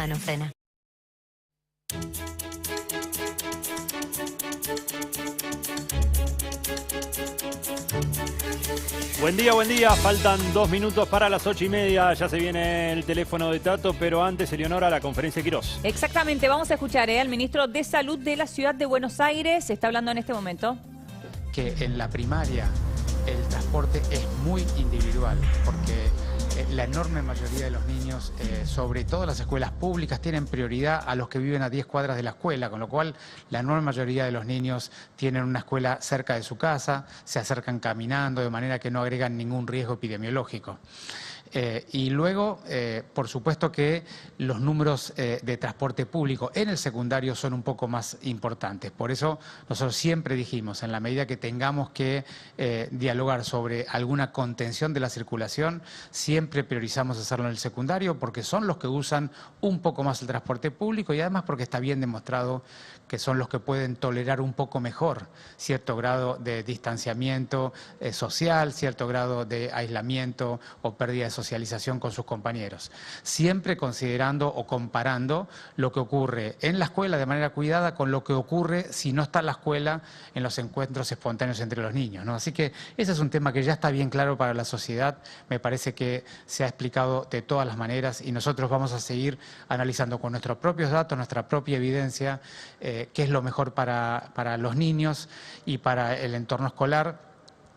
no frena. Buen día, buen día. Faltan 2 minutos para las 8:30. Ya se viene el teléfono de Tato, pero antes, Eleonora, la conferencia de Quirós. Exactamente. Vamos a escuchar al ministro de Salud de la Ciudad de Buenos Aires. Se está hablando en este momento. Que en la primaria el transporte es muy individual, porque la enorme mayoría de los niños, sobre todo las escuelas públicas, tienen prioridad a los que viven a 10 cuadras de la escuela, con lo cual la enorme mayoría de los niños tienen una escuela cerca de su casa, se acercan caminando, de manera que no agregan ningún riesgo epidemiológico. Y luego, por supuesto que los números de transporte público en el secundario son un poco más importantes. Por eso nosotros siempre dijimos, en la medida que tengamos que dialogar sobre alguna contención de la circulación, siempre priorizamos hacerlo en el secundario porque son los que usan un poco más el transporte público y además porque está bien demostrado que son los que pueden tolerar un poco mejor cierto grado de distanciamiento social, cierto grado de aislamiento o pérdida de socialización con sus compañeros. Siempre considerando o comparando lo que ocurre en la escuela de manera cuidada con lo que ocurre si no está en la escuela en los encuentros espontáneos entre los niños, ¿no? Así que ese es un tema que ya está bien claro para la sociedad. Me parece que se ha explicado de todas las maneras y nosotros vamos a seguir analizando con nuestros propios datos, nuestra propia evidencia, qué es lo mejor para los niños y para el entorno escolar,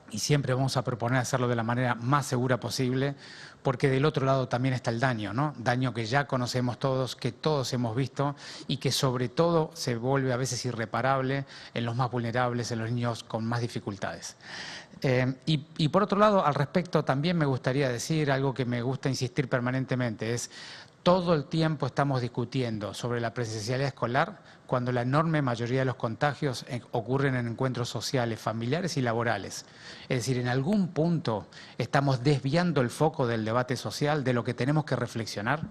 y siempre vamos a proponer hacerlo de la manera más segura posible, porque del otro lado también está el daño, ¿no? Daño que ya conocemos todos, que todos hemos visto y que sobre todo se vuelve a veces irreparable en los más vulnerables, en los niños con más dificultades. Y por otro lado, al respecto también me gustaría decir algo que me gusta insistir permanentemente, es todo el tiempo estamos discutiendo sobre la presencialidad escolar cuando la enorme mayoría de los contagios ocurren en encuentros sociales, familiares y laborales. Es decir, en algún punto estamos desviando el foco del debate social de lo que tenemos que reflexionar,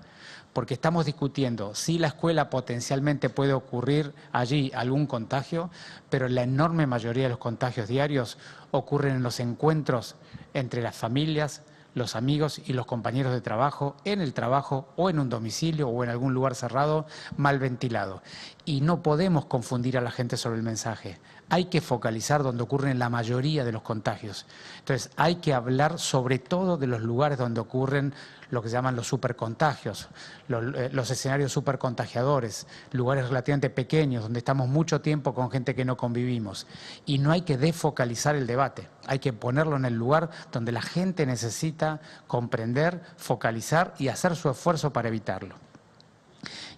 porque estamos discutiendo si la escuela potencialmente puede ocurrir allí algún contagio, pero la enorme mayoría de los contagios diarios ocurren en los encuentros entre las familias, los amigos y los compañeros de trabajo, en el trabajo o en un domicilio o en algún lugar cerrado, mal ventilado. Y no podemos confundir a la gente sobre el mensaje. Hay que focalizar donde ocurren la mayoría de los contagios. Entonces hay que hablar sobre todo de los lugares donde ocurren lo que se llaman los supercontagios, los escenarios supercontagiadores, lugares relativamente pequeños donde estamos mucho tiempo con gente que no convivimos. Y no hay que desfocalizar el debate, hay que ponerlo en el lugar donde la gente necesita comprender, focalizar y hacer su esfuerzo para evitarlo.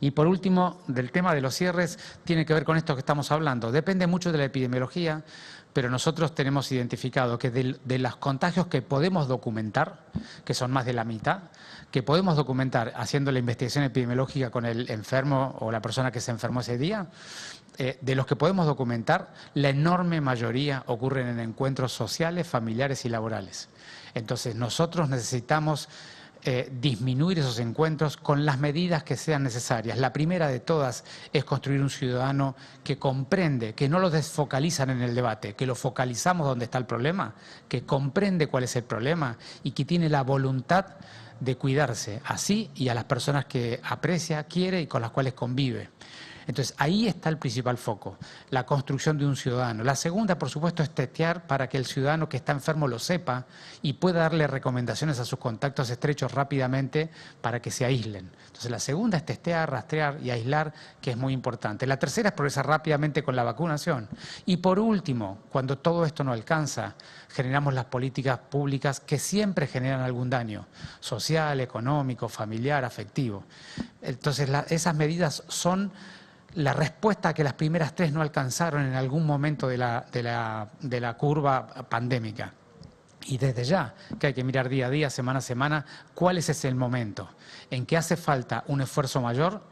Y por último, del tema de los cierres, tiene que ver con esto que estamos hablando. Depende mucho de la epidemiología, pero nosotros tenemos identificado que de los contagios que podemos documentar, que son más de la mitad, que podemos documentar haciendo la investigación epidemiológica con el enfermo o la persona que se enfermó ese día, de los que podemos documentar, la enorme mayoría ocurren en encuentros sociales, familiares y laborales. Entonces nosotros necesitamos disminuir esos encuentros con las medidas que sean necesarias. La primera de todas es construir un ciudadano que comprende, que no lo desfocalizan en el debate, que lo focalizamos donde está el problema, que comprende cuál es el problema y que tiene la voluntad de cuidarse a sí y a las personas que aprecia, quiere y con las cuales convive. Entonces, ahí está el principal foco, la construcción de un ciudadano. La segunda, por supuesto, es testear para que el ciudadano que está enfermo lo sepa y pueda darle recomendaciones a sus contactos estrechos rápidamente para que se aíslen. Entonces, la segunda es testear, rastrear y aislar, que es muy importante. La tercera es progresar rápidamente con la vacunación. Y por último, cuando todo esto no alcanza, generamos las políticas públicas que siempre generan algún daño, social, económico, familiar, afectivo. Entonces, esas medidas son la respuesta a que las primeras tres no alcanzaron en algún momento de la curva pandémica. Y desde ya, que hay que mirar día a día, semana a semana, cuál es ese momento en que hace falta un esfuerzo mayor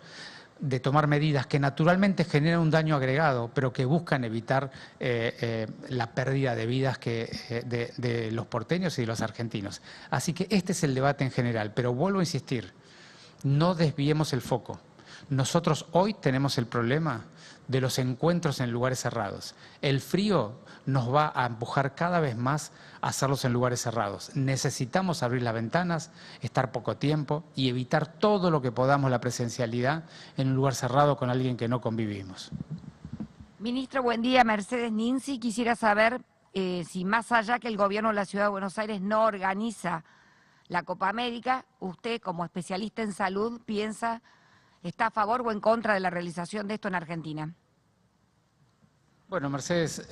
de tomar medidas que naturalmente generan un daño agregado, pero que buscan evitar la pérdida de vidas de los porteños y de los argentinos. Así que este es el debate en general, pero vuelvo a insistir, no desviemos el foco. Nosotros hoy tenemos el problema de los encuentros en lugares cerrados. El frío nos va a empujar cada vez más a hacerlos en lugares cerrados. Necesitamos abrir las ventanas, estar poco tiempo y evitar todo lo que podamos la presencialidad en un lugar cerrado con alguien que no convivimos. Ministro, buen día. Mercedes Ninzi, quisiera saber si más allá que el gobierno de la Ciudad de Buenos Aires no organiza la Copa América, usted como especialista en salud piensa, ¿está a favor o en contra de la realización de esto en Argentina? Bueno, Mercedes,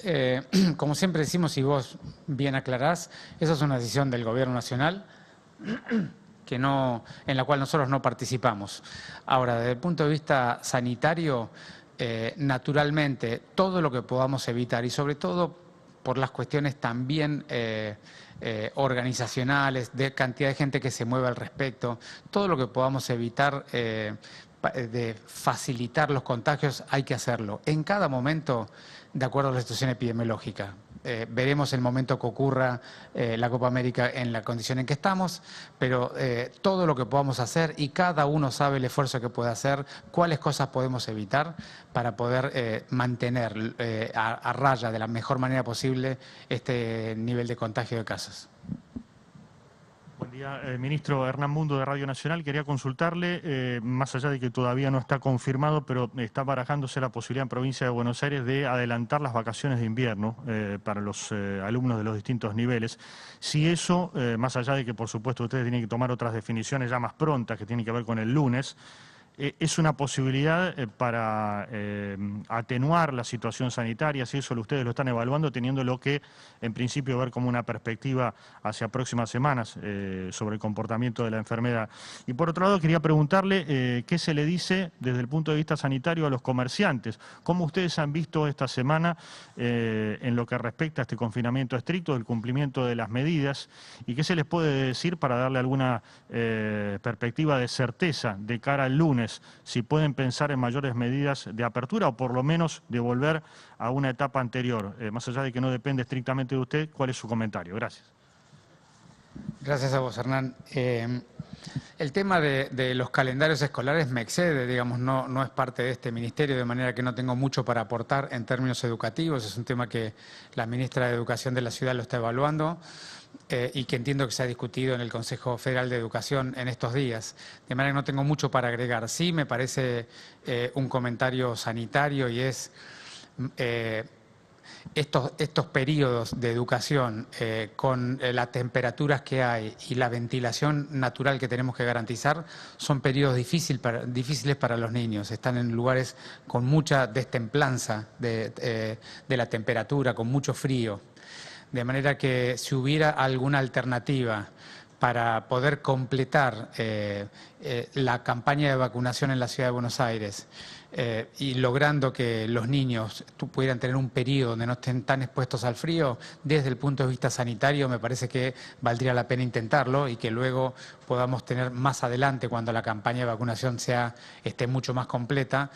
como siempre decimos y vos bien aclarás, esa es una decisión del Gobierno Nacional en la cual nosotros no participamos. Ahora, desde el punto de vista sanitario, naturalmente, todo lo que podamos evitar y sobre todo por las cuestiones también organizacionales, de cantidad de gente que se mueve al respecto, todo lo que podamos evitar de facilitar los contagios hay que hacerlo. En cada momento, de acuerdo a la situación epidemiológica. Veremos el momento que ocurra la Copa América en la condición en que estamos, pero todo lo que podamos hacer y cada uno sabe el esfuerzo que puede hacer, cuáles cosas podemos evitar para poder mantener a raya de la mejor manera posible este nivel de contagio de casos. Buen día, ministro. Hernán Mundo de Radio Nacional. Quería consultarle, más allá de que todavía no está confirmado, pero está barajándose la posibilidad en provincia de Buenos Aires de adelantar las vacaciones de invierno para los alumnos de los distintos niveles. Si eso, más allá de que por supuesto ustedes tienen que tomar otras definiciones ya más prontas que tienen que ver con el lunes, ¿es una posibilidad para atenuar la situación sanitaria? Si eso ustedes lo están evaluando, teniendo lo que en principio ver como una perspectiva hacia próximas semanas sobre el comportamiento de la enfermedad. Y por otro lado, quería preguntarle qué se le dice desde el punto de vista sanitario a los comerciantes. ¿Cómo ustedes han visto esta semana en lo que respecta a este confinamiento estricto, el cumplimiento de las medidas? ¿Y qué se les puede decir para darle alguna perspectiva de certeza de cara al lunes? Si pueden pensar en mayores medidas de apertura o por lo menos de volver a una etapa anterior, más allá de que no depende estrictamente de usted, ¿cuál es su comentario? Gracias. Gracias a vos, Hernán. El tema de los calendarios escolares me excede, digamos, no es parte de este ministerio, de manera que no tengo mucho para aportar en términos educativos. Es un tema que la ministra de Educación de la ciudad lo está evaluando. Y que entiendo que se ha discutido en el Consejo Federal de Educación en estos días. De manera que no tengo mucho para agregar. Sí me parece un comentario sanitario y es estos periodos de educación con las temperaturas que hay y la ventilación natural que tenemos que garantizar son periodos difíciles para los niños. Están en lugares con mucha destemplanza de la temperatura, con mucho frío. De manera que si hubiera alguna alternativa para poder completar la campaña de vacunación en la Ciudad de Buenos Aires y logrando que los niños pudieran tener un periodo donde no estén tan expuestos al frío, desde el punto de vista sanitario me parece que valdría la pena intentarlo y que luego podamos tener más adelante, cuando la campaña de vacunación esté mucho más completa,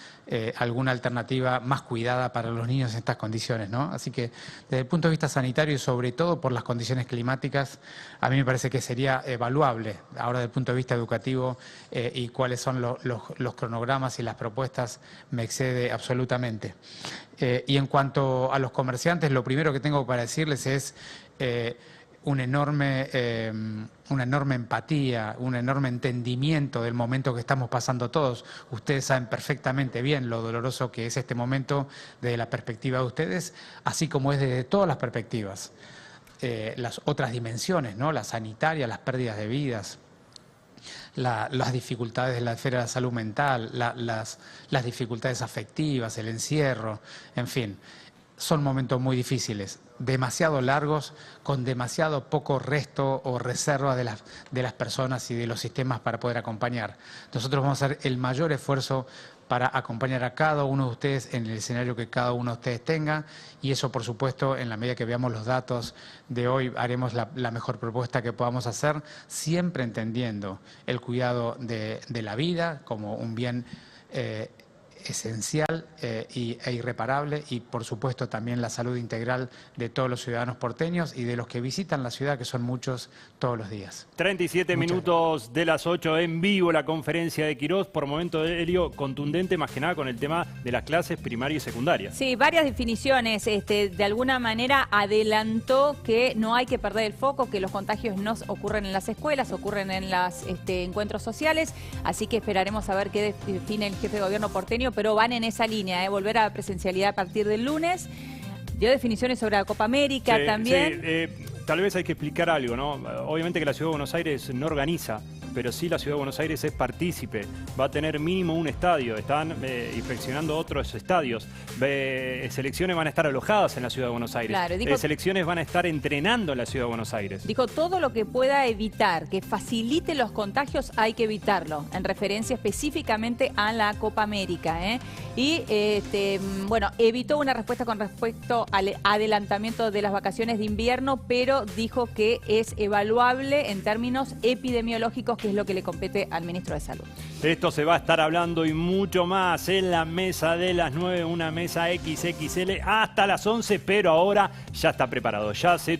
alguna alternativa más cuidada para los niños en estas condiciones, ¿no? Así que desde el punto de vista sanitario y sobre todo por las condiciones climáticas, a mí me parece que sería evaluable ahora desde el punto de vista educativo y cuáles son los cronogramas y las propuestas me excede absolutamente. Y en cuanto a los comerciantes, lo primero que tengo para decirles es una enorme empatía, un enorme entendimiento del momento que estamos pasando todos. Ustedes saben perfectamente bien lo doloroso que es este momento desde la perspectiva de ustedes, así como es desde todas las perspectivas. Las otras dimensiones, ¿no? La sanitaria, las pérdidas de vidas, las dificultades de la esfera de la salud mental, las dificultades afectivas, el encierro, en fin, son momentos muy difíciles, demasiado largos, con demasiado poco resto o reserva de las personas y de los sistemas para poder acompañar. Nosotros vamos a hacer el mayor esfuerzo para acompañar a cada uno de ustedes en el escenario que cada uno de ustedes tenga y eso, por supuesto, en la medida que veamos los datos de hoy, haremos la mejor propuesta que podamos hacer, siempre entendiendo el cuidado de la vida como un bien esencial e irreparable, y por supuesto también la salud integral de todos los ciudadanos porteños y de los que visitan la ciudad, que son muchos todos los días. 37 minutos de las 8 en vivo la conferencia de Quirós. Por momento, Elio, contundente más que nada con el tema de las clases primaria y secundaria. Sí, varias definiciones. De alguna manera adelantó que no hay que perder el foco, que los contagios no ocurren en las escuelas, ocurren en los encuentros sociales. Así que esperaremos a ver qué define el jefe de gobierno porteño, pero van en esa línea, volver a la presencialidad a partir del lunes. Dio definiciones sobre la Copa América también. Sí, tal vez hay que explicar algo, ¿no? Obviamente que la Ciudad de Buenos Aires no organiza, pero sí la Ciudad de Buenos Aires es partícipe. Va a tener mínimo un estadio. Están inspeccionando otros estadios. Selecciones van a estar alojadas en la Ciudad de Buenos Aires. Claro, dijo, selecciones van a estar entrenando en la Ciudad de Buenos Aires. Dijo, todo lo que pueda evitar, que facilite los contagios, hay que evitarlo. En referencia específicamente a la Copa América. Y, bueno, evitó una respuesta con respecto al adelantamiento de las vacaciones de invierno, pero dijo que es evaluable en términos epidemiológicos, que es lo que le compete al ministro de Salud. Esto se va a estar hablando y mucho más en la mesa de las 9, una mesa XXL hasta las 11, pero ahora ya está preparado. Ya se